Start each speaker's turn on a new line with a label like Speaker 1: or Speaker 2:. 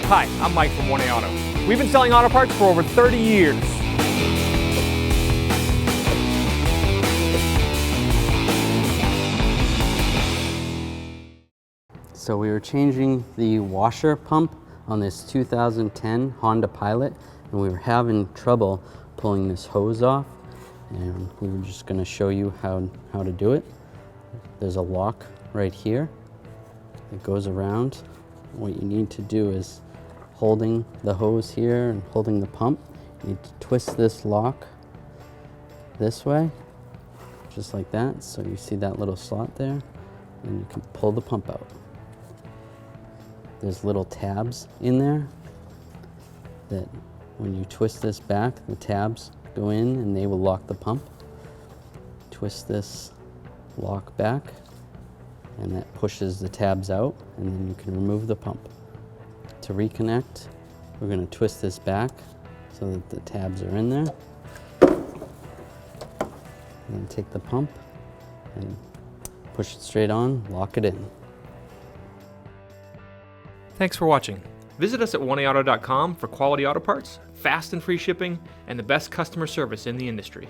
Speaker 1: Hi, I'm Mike from 1A Auto. We've been selling auto parts for over 30 years.
Speaker 2: So we were changing the washer pump on this 2010 Honda Pilot, and we were having trouble pulling this hose off, and we were just going to show you how to do it. There's a lock right here that goes around. What you need to do is holding the hose here and holding the pump, you need to twist this lock this way, just like that. So you see that little slot there, and you can pull the pump out. There's little tabs in there that when you twist this back, the tabs go in and they will lock the pump. Twist this lock back and that pushes the tabs out, and then you can remove the pump. To reconnect, we're going to twist this back so that the tabs are in there. And then take the pump and push it straight on, lock it in.
Speaker 1: Thanks for watching. Visit us at 1AAuto.com for quality auto parts, fast and free shipping, and the best customer service in the industry.